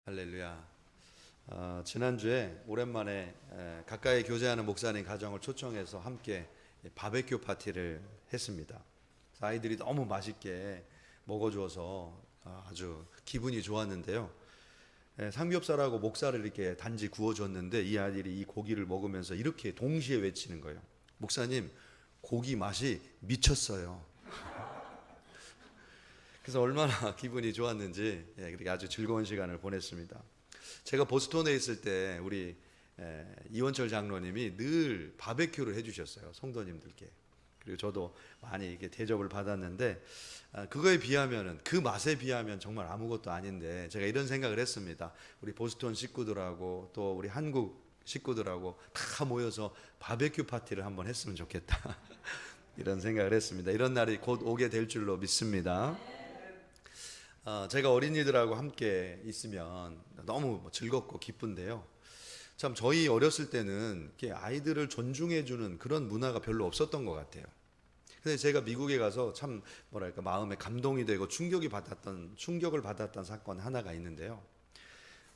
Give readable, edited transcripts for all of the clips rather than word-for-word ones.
할렐루야. 지난주에 오랜만에 가까이 교제하는 목사님 가정을 초청해서 함께 바베큐 파티를 했습니다. 아이들이 너무 맛있게 먹어줘서 아주 기분이 좋았는데요. 삼겹살하고 목살을 이렇게 단지 구워줬는데 이 아이들이 이 고기를 먹으면서 이렇게 동시에 외치는 거예요. 목사님, 고기 맛이 미쳤어요. 그래서 얼마나 기분이 좋았는지 그렇게 아주 즐거운 시간을 보냈습니다. 제가 보스턴에 있을 때 우리 이원철 장로님이 늘 바베큐를 해주셨어요, 성도님들께. 그리고 저도 많이 이렇게 대접을 받았는데 그거에 비하면은, 그 맛에 비하면 정말 아무것도 아닌데, 제가 이런 생각을 했습니다. 우리 보스턴 식구들하고 또 우리 한국 식구들하고 다 모여서 바베큐 파티를 한번 했으면 좋겠다. 이런 생각을 했습니다. 이런 날이 곧 오게 될 줄로 믿습니다. 제가 어린이들하고 함께 있으면 너무 즐겁고 기쁜데요. 참 저희 어렸을 때는 이렇게 아이들을 존중해주는 그런 문화가 별로 없었던 것 같아요. 근데 제가 미국에 가서 참 뭐랄까 마음에 감동이 되고 충격을 받았던 사건 하나가 있는데요.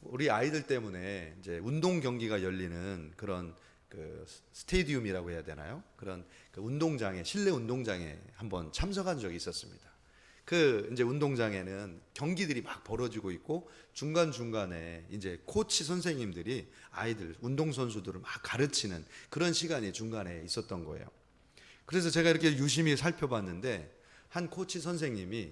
우리 아이들 때문에 이제 운동 경기가 열리는 그런 그 스테디움이라고 해야 되나요? 그런 그 운동장에, 실내 운동장에 한번 참석한 적이 있었습니다. 그 이제 운동장에는 경기들이 막 벌어지고 있고 중간중간에 이제 코치 선생님들이 아이들, 운동선수들을 막 가르치는 그런 시간이 중간에 있었던 거예요. 그래서 제가 이렇게 유심히 살펴봤는데 한 코치 선생님이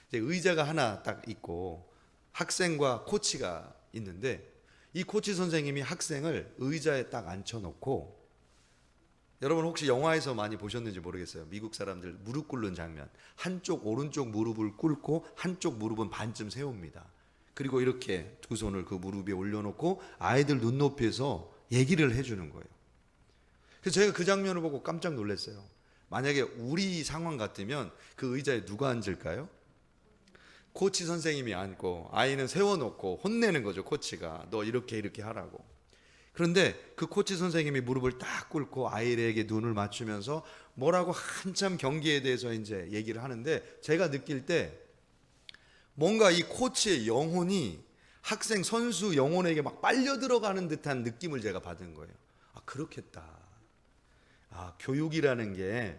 이제 의자가 하나 딱 있고 학생과 코치가 있는데, 이 코치 선생님이 학생을 의자에 딱 앉혀놓고, 여러분 혹시 영화에서 많이 보셨는지 모르겠어요. 미국 사람들 무릎 꿇는 장면. 한쪽 오른쪽 무릎을 꿇고 한쪽 무릎은 반쯤 세웁니다. 그리고 이렇게 두 손을 그 무릎 위에 올려놓고 아이들 눈높이에서 얘기를 해주는 거예요. 그래서 제가 그 장면을 보고 깜짝 놀랐어요. 만약에 우리 상황 같으면 그 의자에 누가 앉을까요? 코치 선생님이 앉고 아이는 세워놓고 혼내는 거죠. 코치가 너 이렇게 하라고. 그런데 그 코치 선생님이 무릎을 딱 꿇고 아이에게 눈을 맞추면서 뭐라고 한참 경기에 대해서 이제 얘기를 하는데, 제가 느낄 때 뭔가 이 코치의 영혼이 학생 선수 영혼에게 막 빨려 들어가는 듯한 느낌을 제가 받은 거예요. 아, 그렇겠다. 아, 교육이라는 게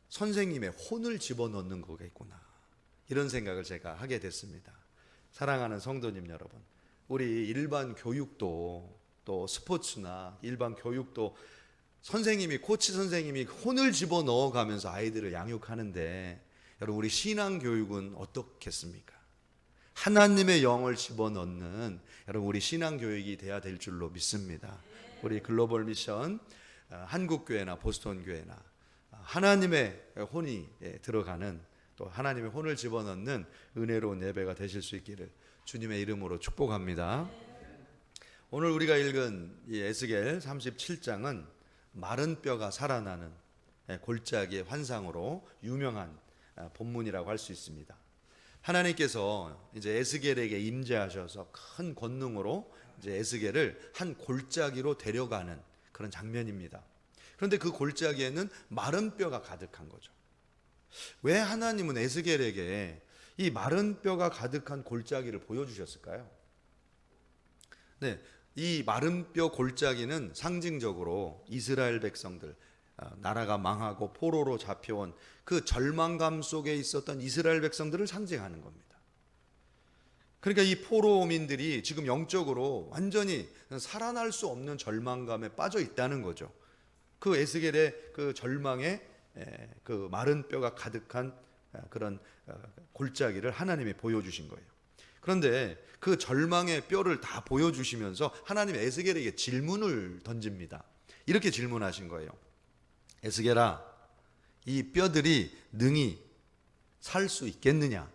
선생님의 혼을 집어넣는 거겠구나. 이런 생각을 제가 하게 됐습니다. 사랑하는 성도님 여러분, 우리 일반 교육도 또 스포츠나 일반 교육도 선생님이, 코치 선생님이 혼을 집어넣어 가면서 아이들을 양육하는데, 여러분 우리 신앙 교육은 어떻겠습니까? 하나님의 영을 집어넣는 여러분 우리 신앙 교육이 돼야 될 줄로 믿습니다. 우리 글로벌 미션 한국교회나 보스턴 교회나 하나님의 혼이 들어가는, 또 하나님의 혼을 집어넣는 은혜로운 예배가 되실 수 있기를 주님의 이름으로 축복합니다. 오늘 우리가 읽은 이 에스겔 37장은 마른 뼈가 살아나는 골짜기의 환상으로 유명한 본문이라고 할 수 있습니다. 하나님께서 이제 에스겔에게 임재하셔서 큰 권능으로 이제 에스겔을 한 골짜기로 데려가는 그런 장면입니다. 그런데 그 골짜기에는 마른 뼈가 가득한 거죠. 왜 하나님은 에스겔에게 이 마른 뼈가 가득한 골짜기를 보여주셨을까요? 네, 이 마른 뼈 골짜기는 상징적으로 이스라엘 백성들, 나라가 망하고 포로로 잡혀온 그 절망감 속에 있었던 이스라엘 백성들을 상징하는 겁니다. 그러니까 이 포로민들이 지금 영적으로 완전히 살아날 수 없는 절망감에 빠져 있다는 거죠. 그 에스겔의 그 절망에 그 마른 뼈가 가득한 그런 골짜기를 하나님이 보여주신 거예요. 그런데 그 절망의 뼈를 다 보여주시면서 하나님이 에스겔에게 질문을 던집니다. 이렇게 질문하신 거예요. 에스겔아, 이 뼈들이 능히 살 수 있겠느냐?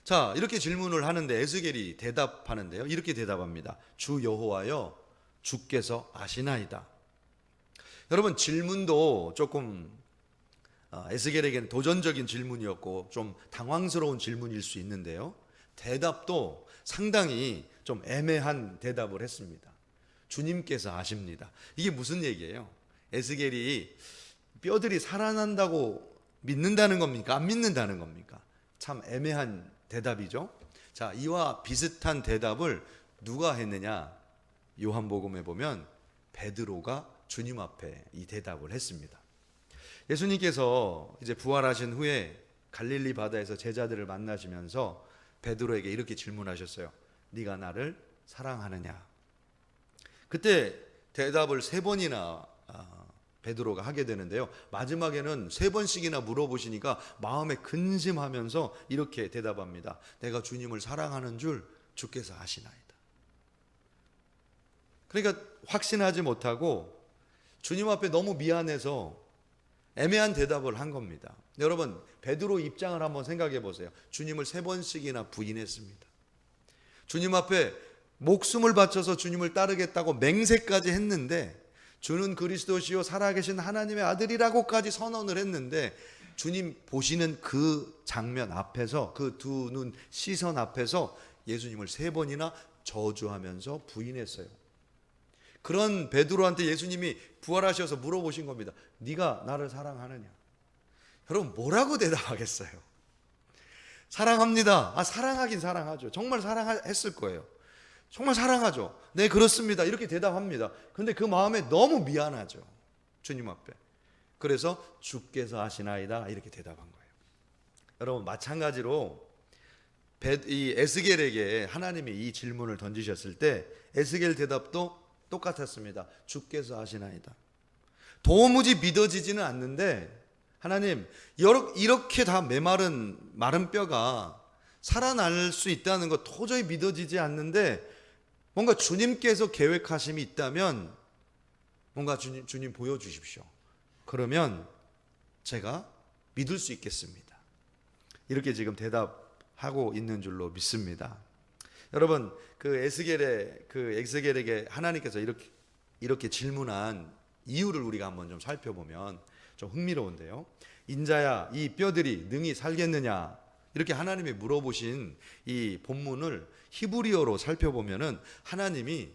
자, 이렇게 질문을 하는데 에스겔이 대답하는데요. 이렇게 대답합니다. 주 여호와여, 주께서 아시나이다. 여러분, 질문도 조금 에스겔에게는 도전적인 질문이었고 좀 당황스러운 질문일 수 있는데요, 대답도 상당히 좀 애매한 대답을 했습니다. 주님께서 아십니다. 이게 무슨 얘기예요? 에스겔이 뼈들이 살아난다고 믿는다는 겁니까? 안 믿는다는 겁니까? 참 애매한 대답이죠. 자, 이와 비슷한 대답을 누가 했느냐? 요한복음에 보면 베드로가 주님 앞에 이 대답을 했습니다. 예수님께서 이제 부활하신 후에 갈릴리 바다에서 제자들을 만나시면서 베드로에게 이렇게 질문하셨어요. 네가 나를 사랑하느냐? 그때 대답을 3번이나 베드로가 하게 되는데요. 마지막에는 3번씩이나 물어보시니까 마음에 근심하면서 이렇게 대답합니다. 내가 주님을 사랑하는 줄 주께서 아시나이다. 그러니까 확신하지 못하고 주님 앞에 너무 미안해서 애매한 대답을 한 겁니다. 여러분, 베드로 입장을 한번 생각해 보세요. 주님을 3번씩이나 부인했습니다. 주님 앞에 목숨을 바쳐서 주님을 따르겠다고 맹세까지 했는데, 주는 그리스도시요 살아계신 하나님의 아들이라고까지 선언을 했는데, 주님 보시는 그 장면 앞에서, 그 두 눈 시선 앞에서 예수님을 3번이나 저주하면서 부인했어요. 그런 베드로한테 예수님이 부활하셔서 물어보신 겁니다. 네가 나를 사랑하느냐? 여러분, 뭐라고 대답하겠어요? 사랑합니다. 사랑하긴 사랑하죠. 정말 사랑했을 거예요. 정말 사랑하죠. 네, 그렇습니다. 이렇게 대답합니다. 근데 그 마음에 너무 미안하죠. 주님 앞에. 그래서 주께서 아시나이다 이렇게 대답한 거예요. 여러분, 마찬가지로 이 에스겔에게 하나님이 이 질문을 던지셨을 때 에스겔 대답도 똑같았습니다. 주께서 아시나이다. 도무지 믿어지지는 않는데, 하나님, 이렇게 다 메마른 마른 뼈가 살아날 수 있다는 거 도저히 믿어지지 않는데, 뭔가 주님께서 계획하심이 있다면 뭔가 주님 보여주십시오. 그러면 제가 믿을 수 있겠습니다. 이렇게 지금 대답하고 있는 줄로 믿습니다. 여러분, 그 에스겔에게 하나님께서 이렇게 질문한 이유를 우리가 한번 좀 살펴보면 좀 흥미로운데요. 인자야, 이 뼈들이 능히 살겠느냐? 이렇게 하나님이 물어보신 이 본문을 히브리어로 살펴보면은 하나님이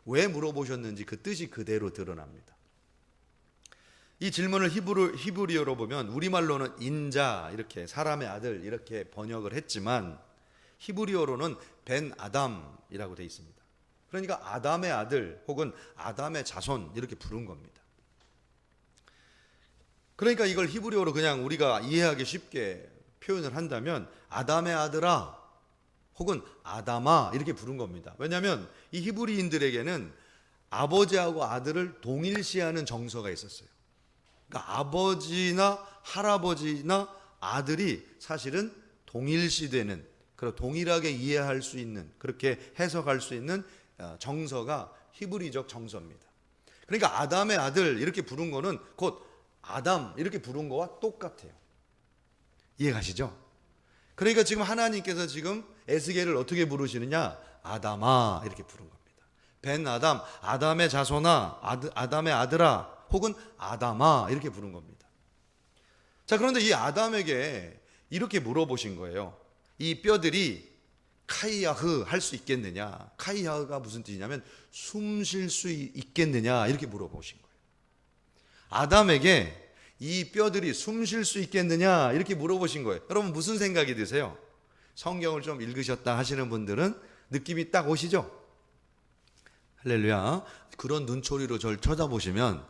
왜 물어보셨는지 그 뜻이 그대로 드러납니다. 이 질문을 히브리어로 보면 우리말로는 인자, 이렇게 사람의 아들 이렇게 번역을 했지만 히브리어로는 벤 아담이라고 되어 있습니다. 그러니까 아담의 아들 혹은 아담의 자손 이렇게 부른 겁니다. 그러니까 이걸 히브리어로 그냥 우리가 이해하기 쉽게 표현을 한다면 아담의 아들아 혹은 아담아 이렇게 부른 겁니다. 왜냐하면 이 히브리인들에게는 아버지하고 아들을 동일시하는 정서가 있었어요. 그러니까 아버지나 할아버지나 아들이 사실은 동일시되는, 그리고 동일하게 이해할 수 있는, 그렇게 해석할 수 있는 정서가 히브리적 정서입니다. 그러니까 아담의 아들 이렇게 부른 거는 곧 아담 이렇게 부른 거와 똑같아요. 이해가시죠? 그러니까 지금 하나님께서 지금 에스겔을 어떻게 부르시느냐? 아담아 이렇게 부른 겁니다. 벤 아담, 아담의 자손아, 아담의 아들아 혹은 아담아 이렇게 부른 겁니다. 자, 그런데 이 아담에게 이렇게 물어보신 거예요. 이 뼈들이 카이야흐 할 수 있겠느냐? 카이야흐가 무슨 뜻이냐면 숨 쉴 수 있겠느냐 이렇게 물어보신 거예요. 아담에게 이 뼈들이 숨 쉴 수 있겠느냐 이렇게 물어보신 거예요. 여러분, 무슨 생각이 드세요? 성경을 좀 읽으셨다 하시는 분들은 느낌이 딱 오시죠? 할렐루야. 그런 눈초리로 저를 쳐다보시면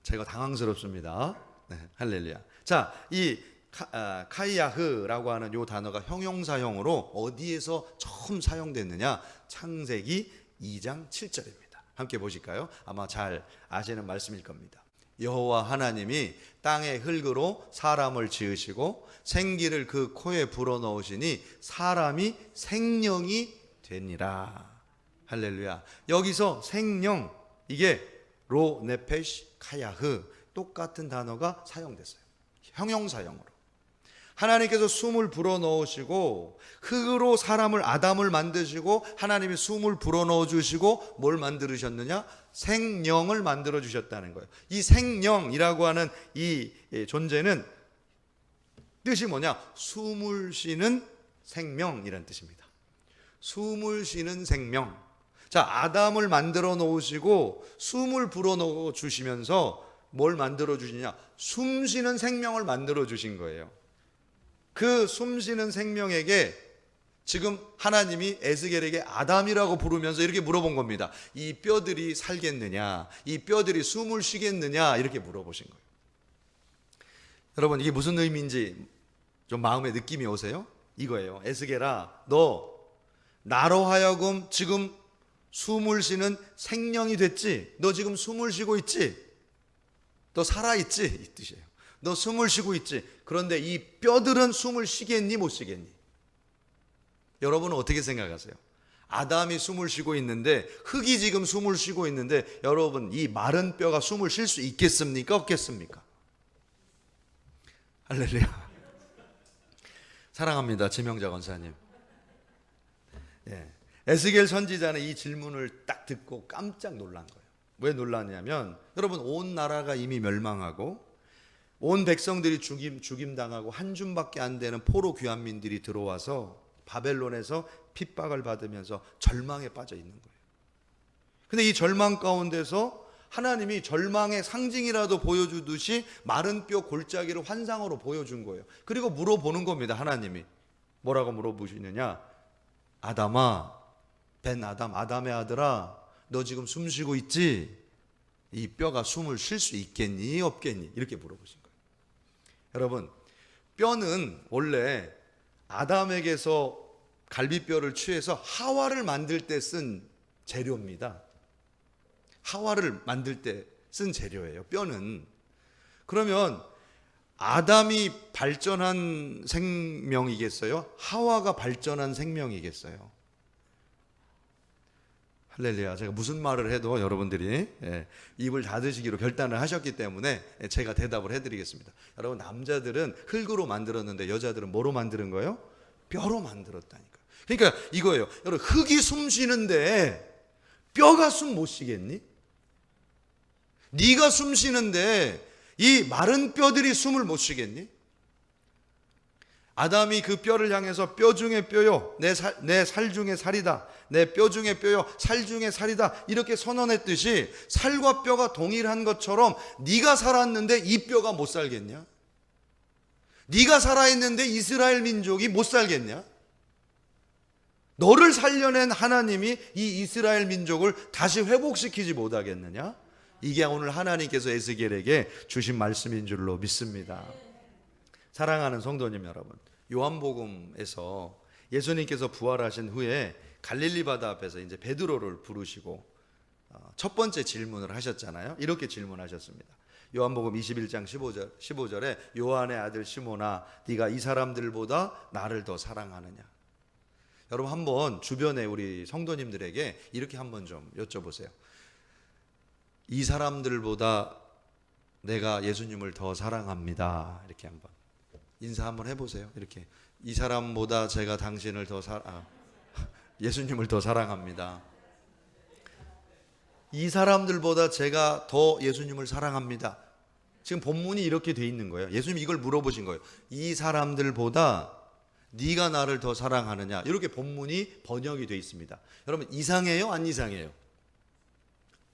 제가 당황스럽습니다. 네, 할렐루야. 자, 이 카이야흐라고 하는 이 단어가 형용사형으로 어디에서 처음 사용됐느냐? 창세기 2장 7절입니다. 함께 보실까요? 아마 잘 아시는 말씀일 겁니다. 여호와 하나님이 땅의 흙으로 사람을 지으시고 생기를 그 코에 불어넣으시니 사람이 생명이 되니라. 할렐루야. 여기서 생명, 이게 로 네페시 카야흐, 똑같은 단어가 사용됐어요. 형용사형으로. 하나님께서 숨을 불어넣으시고 흙으로 사람을 아담을 만드시고 하나님이 숨을 불어넣어 주시고 뭘 만들으셨느냐? 생명을 만들어 주셨다는 거예요. 이 생명이라고 하는 이 존재는 뜻이 뭐냐? 숨을 쉬는 생명이라는 뜻입니다. 숨을 쉬는 생명. 자, 아담을 만들어 놓으시고 숨을 불어넣어 주시면서 뭘 만들어 주시냐? 숨 쉬는 생명을 만들어 주신 거예요. 그 숨 쉬는 생명에게 지금 하나님이 에스겔에게 아담이라고 부르면서 이렇게 물어본 겁니다. 이 뼈들이 살겠느냐? 이 뼈들이 숨을 쉬겠느냐? 이렇게 물어보신 거예요. 여러분, 이게 무슨 의미인지 좀 마음에 느낌이 오세요? 이거예요. 에스겔아, 너 나로 하여금 지금 숨을 쉬는 생명이 됐지? 너 지금 숨을 쉬고 있지? 너 살아있지? 이 뜻이에요. 너 숨을 쉬고 있지? 그런데 이 뼈들은 숨을 쉬겠니? 못 쉬겠니? 여러분은 어떻게 생각하세요? 아담이 숨을 쉬고 있는데, 흙이 지금 숨을 쉬고 있는데, 여러분 이 마른 뼈가 숨을 쉴 수 있겠습니까? 없겠습니까? 할렐루야. 사랑합니다, 지명자 권사님. 예. 에스겔 선지자는 이 질문을 딱 듣고 깜짝 놀란 거예요. 왜 놀랐냐면, 여러분 온 나라가 이미 멸망하고 온 백성들이 죽임당하고 한 줌밖에 안 되는 포로 귀환민들이 들어와서 바벨론에서 핍박을 받으면서 절망에 빠져 있는 거예요. 근데 이 절망 가운데서 하나님이 절망의 상징이라도 보여주듯이 마른 뼈 골짜기를 환상으로 보여준 거예요. 그리고 물어보는 겁니다. 하나님이 뭐라고 물어보시느냐? 아담아, 벤 아담, 아담의 아들아, 너 지금 숨 쉬고 있지? 이 뼈가 숨을 쉴 수 있겠니? 없겠니? 이렇게 물어보신 거예요. 여러분, 뼈는 원래 아담에게서 갈비뼈를 취해서 하와를 만들 때 쓴 재료입니다. 하와를 만들 때 쓴 재료예요, 뼈는. 그러면 아담이 발전한 생명이겠어요? 하와가 발전한 생명이겠어요? 할렐루야. 제가 무슨 말을 해도 여러분들이 입을 닫으시기로 결단을 하셨기 때문에 제가 대답을 해드리겠습니다. 여러분, 남자들은 흙으로 만들었는데 여자들은 뭐로 만드는 거예요? 뼈로 만들었다니까요. 그러니까 이거예요. 여러분, 흙이 숨 쉬는데 뼈가 숨 못 쉬겠니? 네가 숨 쉬는데 이 마른 뼈들이 숨을 못 쉬겠니? 아담이 그 뼈를 향해서 뼈 중에 뼈요, 내 살 중에 살이다, 내 뼈 중에 뼈요, 살 중에 살이다, 이렇게 선언했듯이 살과 뼈가 동일한 것처럼 네가 살았는데 이 뼈가 못 살겠냐? 네가 살아있는데 이스라엘 민족이 못 살겠냐? 너를 살려낸 하나님이 이 이스라엘 민족을 다시 회복시키지 못하겠느냐? 이게 오늘 하나님께서 에스겔에게 주신 말씀인 줄로 믿습니다. 사랑하는 성도님 여러분, 요한복음에서 예수님께서 부활하신 후에 갈릴리 바다 앞에서 이제 베드로를 부르시고 첫 번째 질문을 하셨잖아요. 이렇게 질문하셨습니다. 요한복음 21장 15절에 요한의 아들 시몬아, 네가 이 사람들보다 나를 더 사랑하느냐? 여러분, 한번 주변에 우리 성도님들에게 이렇게 한번 좀 여쭤보세요. 이 사람들보다 내가 예수님을 더 사랑합니다. 이렇게 한번 인사 한번 해보세요. 이렇게, 이 사람보다 제가 당신을 더 예수님을 더 사랑합니다. 이 사람들보다 제가 더 예수님을 사랑합니다. 지금 본문이 이렇게 돼 있는 거예요. 예수님이 이걸 물어보신 거예요. 이 사람들보다 네가 나를 더 사랑하느냐? 이렇게 본문이 번역이 돼 있습니다. 여러분, 이상해요? 안 이상해요?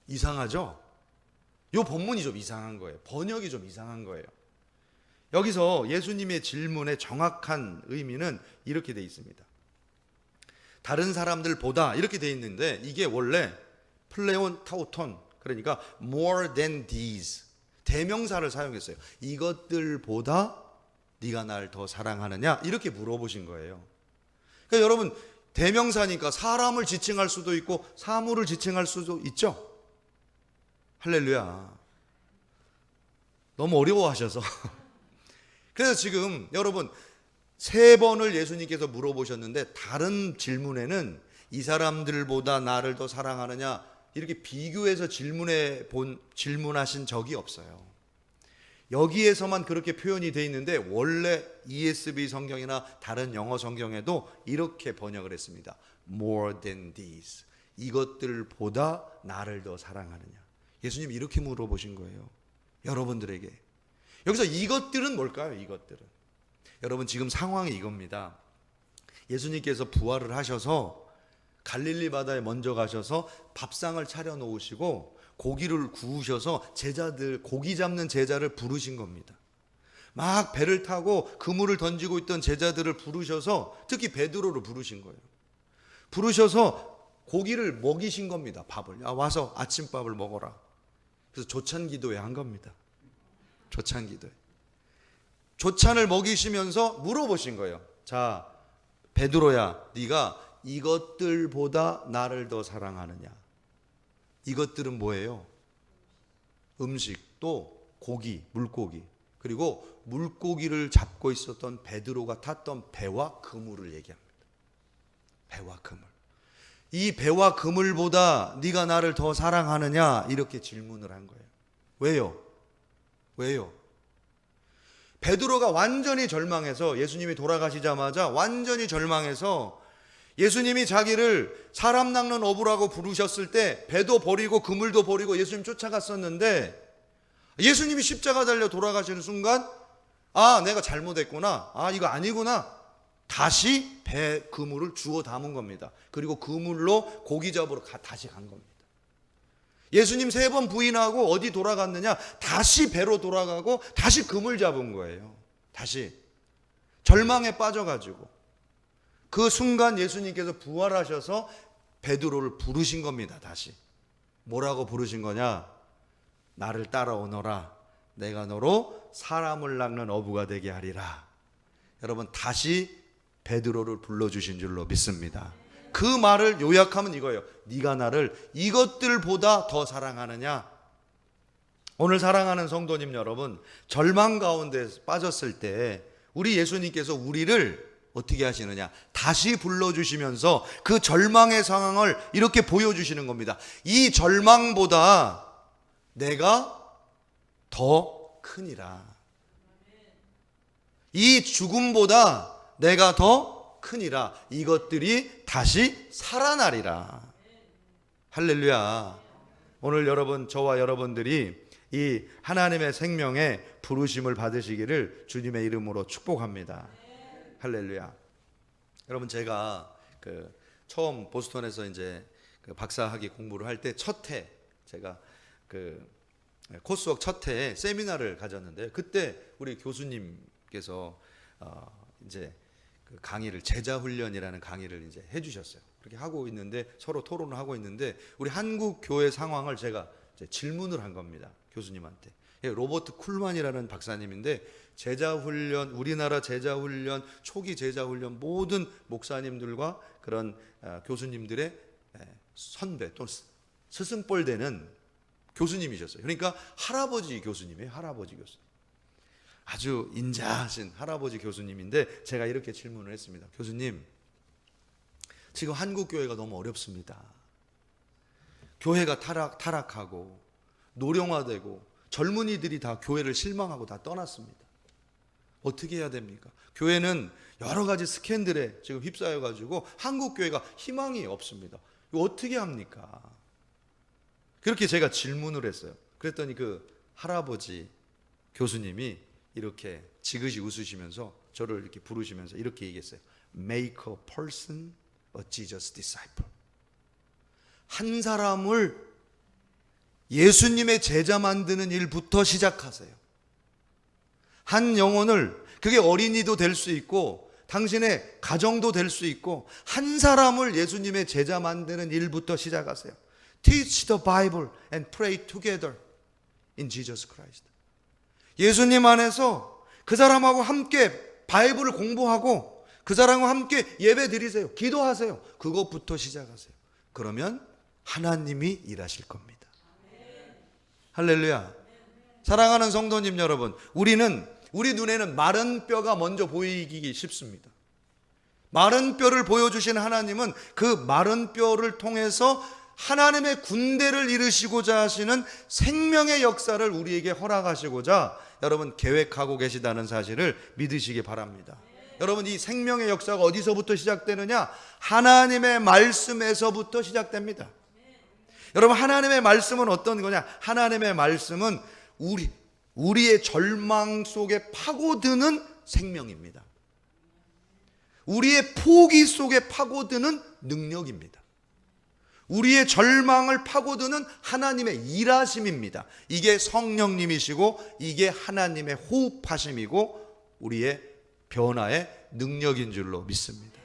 이상하죠? 이 본문이 좀 이상한 거예요. 번역이 좀 이상한 거예요. 여기서 예수님의 질문의 정확한 의미는 이렇게 돼 있습니다. 다른 사람들보다 이렇게 돼 있는데, 이게 원래 플레온 타우톤, 그러니까 more than these, 대명사를 사용했어요. 이것들보다 네가 날 더 사랑하느냐? 이렇게 물어보신 거예요. 그러니까 여러분, 대명사니까 사람을 지칭할 수도 있고 사물을 지칭할 수도 있죠. 할렐루야. 너무 어려워하셔서 그래서 지금 여러분, 3번을 예수님께서 물어보셨는데 다른 질문에는 이 사람들보다 나를 더 사랑하느냐 이렇게 비교해서 질문하신 적이 없어요. 여기에서만 그렇게 표현이 되어 있는데 원래 ESV 성경이나 다른 영어 성경에도 이렇게 번역을 했습니다. More than these. 이것들보다 나를 더 사랑하느냐. 예수님이 이렇게 물어보신 거예요. 여러분들에게. 여기서 이것들은 뭘까요? 이것들은. 여러분, 지금 상황이 이겁니다. 예수님께서 부활을 하셔서 갈릴리 바다에 먼저 가셔서 밥상을 차려 놓으시고 고기를 구우셔서 제자들, 고기 잡는 제자를 부르신 겁니다. 막 배를 타고 그물을 던지고 있던 제자들을 부르셔서, 특히 베드로를 부르신 거예요. 부르셔서 고기를 먹이신 겁니다. 밥을. 와서 아침밥을 먹어라. 그래서 조찬기도회 한 겁니다. 조찬기도회. 조찬을 먹이시면서 물어보신 거예요. 자, 베드로야, 네가 이것들보다 나를 더 사랑하느냐? 이것들은 뭐예요? 음식, 또 고기, 물고기. 그리고 물고기를 잡고 있었던 베드로가 탔던 배와 그물을 얘기합니다. 배와 그물. 이 배와 그물보다 네가 나를 더 사랑하느냐? 이렇게 질문을 한 거예요. 왜요? 왜요? 베드로가 완전히 절망해서, 예수님이 돌아가시자마자 완전히 절망해서 예수님이 자기를 사람 낚는 어부라고 부르셨을 때 배도 버리고 그물도 버리고 예수님 쫓아갔었는데, 예수님이 십자가 달려 돌아가시는 순간 내가 잘못했구나, 이거 아니구나, 다시 배 그물을 주워 담은 겁니다. 그리고 그물로 고기 잡으러 다시 간 겁니다. 예수님 3번 부인하고 어디 돌아갔느냐? 다시 배로 돌아가고 다시 그물 잡은 거예요. 다시 절망에 빠져가지고 그 순간 예수님께서 부활하셔서 베드로를 부르신 겁니다. 다시 뭐라고 부르신 거냐? 나를 따라오너라. 내가 너로 사람을 낚는 어부가 되게 하리라. 여러분, 다시 베드로를 불러주신 줄로 믿습니다. 그 말을 요약하면 이거예요. 네가 나를 이것들보다 더 사랑하느냐? 오늘 사랑하는 성도님 여러분, 절망 가운데 빠졌을 때 우리 예수님께서 우리를 어떻게 하시느냐? 다시 불러주시면서 그 절망의 상황을 이렇게 보여주시는 겁니다. 이 절망보다 내가 더 크니라. 이 죽음보다 내가 더 크니라. 이것들이 다시 살아나리라. 할렐루야. 오늘 여러분, 저와 여러분들이 이 하나님의 생명의 부르심을 받으시기를 주님의 이름으로 축복합니다. 할렐루야. 여러분, 제가 처음 보스턴에서 이제 박사학위 공부를 할 때 첫 해, 제가 코스웍 첫 해에 세미나를 가졌는데, 그때 우리 교수님께서 이제 강의를, 제자훈련이라는 강의를 이제 해주셨어요. 그렇게 하고 있는데, 서로 토론을 하고 있는데, 우리 한국 교회 상황을 제가 이제 질문을 한 겁니다. 교수님한테. 로버트 쿨만이라는 박사님인데, 제자훈련, 우리나라 제자훈련, 초기 제자훈련 모든 목사님들과 그런 교수님들의 선배 또 스승뻘 되는 교수님이셨어요. 그러니까 할아버지 교수님이에요. 할아버지 교수님. 아주 인자하신 할아버지 교수님인데, 제가 이렇게 질문을 했습니다. 교수님, 지금 한국 교회가 너무 어렵습니다. 교회가 타락하고 노령화되고 젊은이들이 다 교회를 실망하고 다 떠났습니다. 어떻게 해야 됩니까? 교회는 여러 가지 스캔들에 지금 휩싸여가지고 한국 교회가 희망이 없습니다. 이거 어떻게 합니까? 그렇게 제가 질문을 했어요. 그랬더니 그 할아버지 교수님이 이렇게 지그시 웃으시면서 저를 이렇게 부르시면서 이렇게 얘기했어요. Make a person a Jesus disciple. 한 사람을 예수님의 제자 만드는 일부터 시작하세요. 한 영혼을, 그게 어린이도 될 수 있고 당신의 가정도 될 수 있고, 한 사람을 예수님의 제자 만드는 일부터 시작하세요. Teach the Bible and pray together in Jesus Christ. 예수님 안에서 그 사람하고 함께 바이블을 공부하고 그 사람과 함께 예배 드리세요. 기도하세요. 그것부터 시작하세요. 그러면 하나님이 일하실 겁니다. 할렐루야. 사랑하는 성도님 여러분, 우리 눈에는 마른 뼈가 먼저 보이기 쉽습니다. 마른 뼈를 보여주신 하나님은 그 마른 뼈를 통해서 하나님의 군대를 이루시고자 하시는 생명의 역사를 우리에게 허락하시고자 여러분 계획하고 계시다는 사실을 믿으시기 바랍니다. 여러분, 이 생명의 역사가 어디서부터 시작되느냐? 하나님의 말씀에서부터 시작됩니다. 여러분, 하나님의 말씀은 어떤 거냐? 하나님의 말씀은 우리의 절망 속에 파고드는 생명입니다. 우리의 포기 속에 파고드는 능력입니다. 우리의 절망을 파고드는 하나님의 일하심입니다. 이게 성령님이시고 이게 하나님의 호흡하심이고 우리의 변화의 능력인 줄로 믿습니다.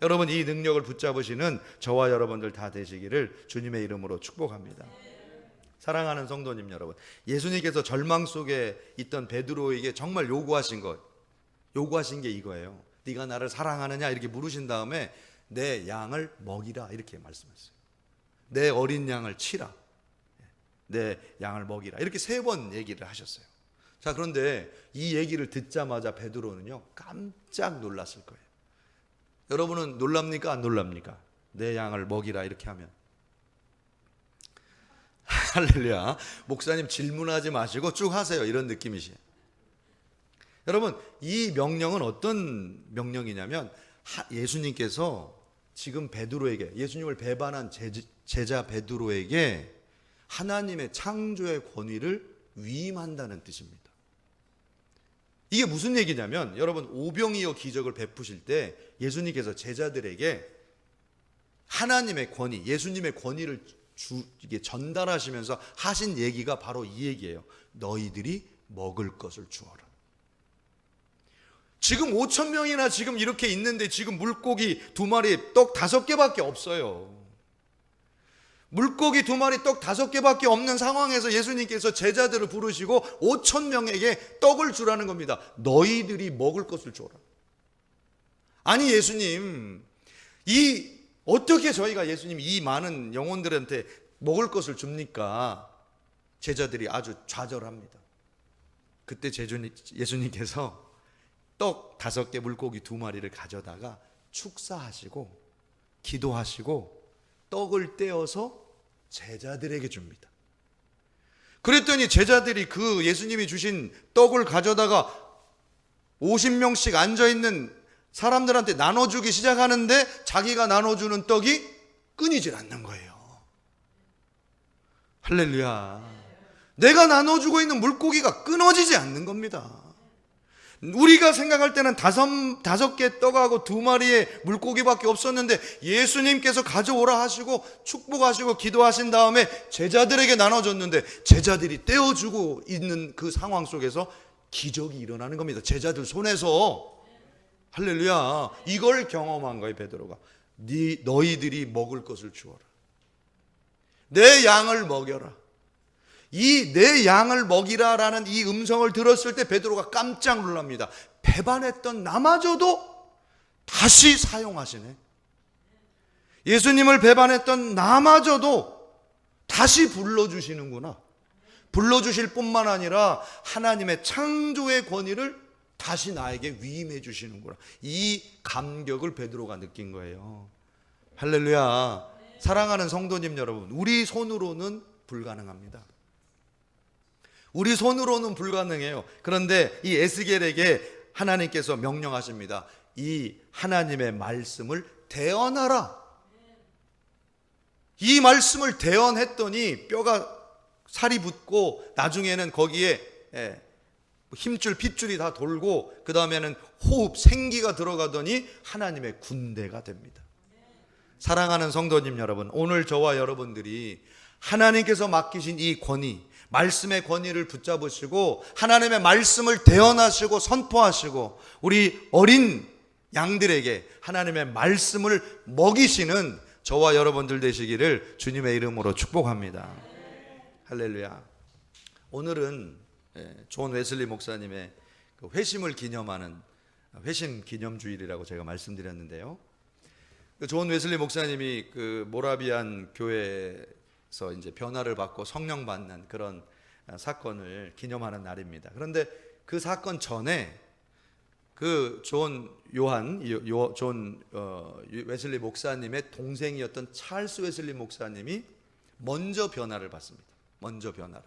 여러분, 이 능력을 붙잡으시는 저와 여러분들 다 되시기를 주님의 이름으로 축복합니다. 사랑하는 성도님 여러분, 예수님께서 절망 속에 있던 베드로에게 정말 요구하신 게 이거예요. 네가 나를 사랑하느냐 이렇게 물으신 다음에 내 양을 먹이라 이렇게 말씀하셨어요. 내 어린 양을 치라, 내 양을 먹이라, 이렇게 3번 얘기를 하셨어요. 자, 그런데 이 얘기를 듣자마자 베드로는요 깜짝 놀랐을 거예요. 여러분은 놀랍니까 안 놀랍니까? 내 양을 먹이라 이렇게 하면. 할렐루야. 목사님 질문하지 마시고 쭉 하세요, 이런 느낌이시에요. 여러분, 이 명령은 어떤 명령이냐면 예수님께서 지금 베드로에게, 예수님을 배반한 제자 베드로에게 하나님의 창조의 권위를 위임한다는 뜻입니다. 이게 무슨 얘기냐면, 여러분, 오병이어 기적을 베푸실 때 예수님께서 제자들에게 하나님의 권위, 예수님의 권위를 이게 전달하시면서 하신 얘기가 바로 이 얘기예요. 너희들이 먹을 것을 주어라. 지금 5,000명이나 지금 이렇게 있는데 지금 물고기 2마리, 떡 5개밖에 없어요. 물고기 2마리, 떡 5개밖에 없는 상황에서 예수님께서 제자들을 부르시고 5,000명에게 떡을 주라는 겁니다. 너희들이 먹을 것을 줘라. 아니 예수님, 어떻게 저희가 예수님 이 많은 영혼들한테 먹을 것을 줍니까? 제자들이 아주 좌절합니다. 그때 예수님께서 떡 5개, 물고기 2마리를 가져다가 축사하시고 기도하시고 떡을 떼어서 제자들에게 줍니다. 그랬더니 제자들이 그 예수님이 주신 떡을 가져다가 50명씩 앉아있는 사람들한테 나눠주기 시작하는데 자기가 나눠주는 떡이 끊이질 않는 거예요. 할렐루야. 내가 나눠주고 있는 물고기가 끊어지지 않는 겁니다. 우리가 생각할 때는 5개 떡하고 2마리의 물고기밖에 없었는데 예수님께서 가져오라 하시고 축복하시고 기도하신 다음에 제자들에게 나눠줬는데 제자들이 떼어주고 있는 그 상황 속에서 기적이 일어나는 겁니다. 제자들 손에서. 할렐루야. 이걸 경험한 거예요, 베드로가. 너희들이 먹을 것을 주어라. 내 양을 먹여라. 이 내 양을 먹이라라는 이 음성을 들었을 때 베드로가 깜짝 놀랍니다. 배반했던 나마저도 다시 사용하시네. 예수님을 배반했던 나마저도 다시 불러주시는구나. 불러주실 뿐만 아니라 하나님의 창조의 권위를 다시 나에게 위임해 주시는구나. 이 감격을 베드로가 느낀 거예요. 할렐루야. 사랑하는 성도님 여러분, 우리 손으로는 불가능합니다. 우리 손으로는 불가능해요. 그런데 이 에스겔에게 하나님께서 명령하십니다. 이 하나님의 말씀을 대언하라. 이 말씀을 대언했더니 뼈가 살이 붙고 나중에는 거기에 힘줄 핏줄이 다 돌고 그 다음에는 호흡 생기가 들어가더니 하나님의 군대가 됩니다. 사랑하는 성도님 여러분, 오늘 저와 여러분들이 하나님께서 맡기신 이 권위, 말씀의 권위를 붙잡으시고 하나님의 말씀을 대언하시고 선포하시고 우리 어린 양들에게 하나님의 말씀을 먹이시는 저와 여러분들 되시기를 주님의 이름으로 축복합니다. 할렐루야. 오늘은 존 웨슬리 목사님의 회심을 기념하는 회심 기념주일이라고 제가 말씀드렸는데요. 존 웨슬리 목사님이 그 모라비안 교회에서 이제 변화를 받고 성령 받는 그런 사건을 기념하는 날입니다. 그런데 그 사건 전에 그 존 웨슬리 목사님의 동생이었던 찰스 웨슬리 목사님이 먼저 변화를 받습니다. 먼저 변화를.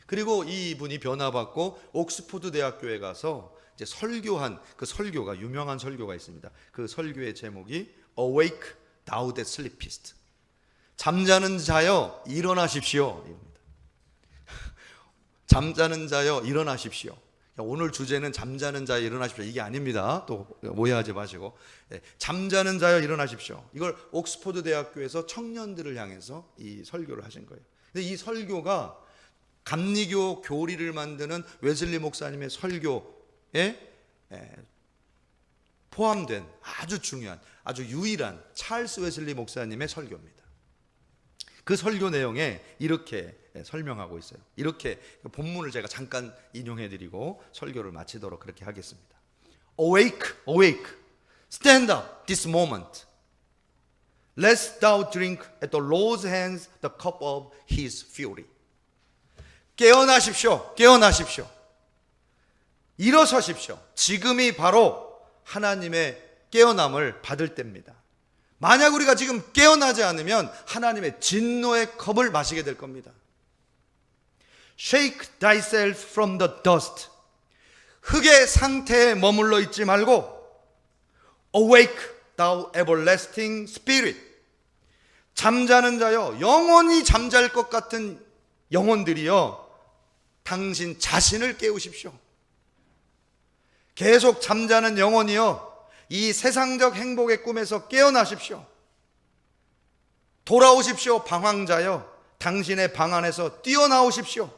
그리고 이분이 변화받고 옥스포드 대학교에 가서 이제 설교한 그 설교가 유명한 설교가 있습니다. 그 설교의 제목이 Awake, thou that sleepest. 잠자는 자여 일어나십시오. 잠자는 자여 일어나십시오. 오늘 주제는 잠자는 자여 일어나십시오 이게 아닙니다. 또 오해하지 마시고, 잠자는 자여 일어나십시오, 이걸 옥스퍼드 대학교에서 청년들을 향해서 이 설교를 하신 거예요. 근데 이 설교가 감리교 교리를 만드는 웨슬리 목사님의 설교에 포함된 아주 중요한, 아주 유일한 찰스 웨슬리 목사님의 설교입니다. 그 설교 내용에 이렇게 설명하고 있어요. 이렇게 본문을 제가 잠깐 인용해드리고 설교를 마치도록 그렇게 하겠습니다. Awake, awake, stand up this moment. Lest thou drink at the Lord's hands the cup of his fury. 깨어나십시오, 깨어나십시오. 일어서십시오. 지금이 바로 하나님의 깨어남을 받을 때입니다. 만약 우리가 지금 깨어나지 않으면 하나님의 진노의 컵을 마시게 될 겁니다. Shake thyself from the dust. 흙의 상태에 머물러 있지 말고 Awake thou everlasting spirit. 잠자는 자여, 영원히 잠잘 것 같은 영혼들이여, 당신 자신을 깨우십시오. 계속 잠자는 영혼이여, 이 세상적 행복의 꿈에서 깨어나십시오. 돌아오십시오. 방황자여, 당신의 방 안에서 뛰어나오십시오.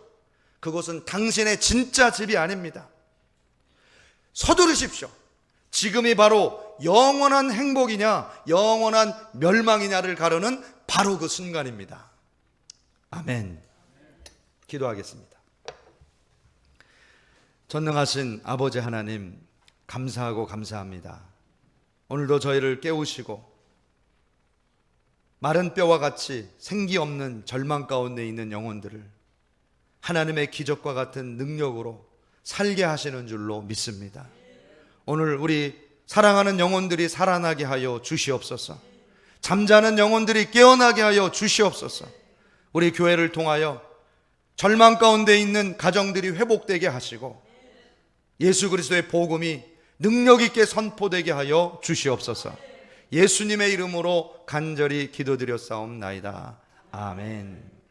그곳은 당신의 진짜 집이 아닙니다. 서두르십시오. 지금이 바로 영원한 행복이냐 영원한 멸망이냐를 가르는 바로 그 순간입니다. 아멘. 기도하겠습니다. 전능하신 아버지 하나님, 감사하고 감사합니다. 오늘도 저희를 깨우시고 마른 뼈와 같이 생기 없는 절망 가운데 있는 영혼들을 하나님의 기적과 같은 능력으로 살게 하시는 줄로 믿습니다. 오늘 우리 사랑하는 영혼들이 살아나게 하여 주시옵소서. 잠자는 영혼들이 깨어나게 하여 주시옵소서. 우리 교회를 통하여 절망 가운데 있는 가정들이 회복되게 하시고 예수 그리스도의 복음이 능력 있게 선포되게 하여 주시옵소서. 예수님의 이름으로 간절히 기도드렸사옵나이다. 아멘.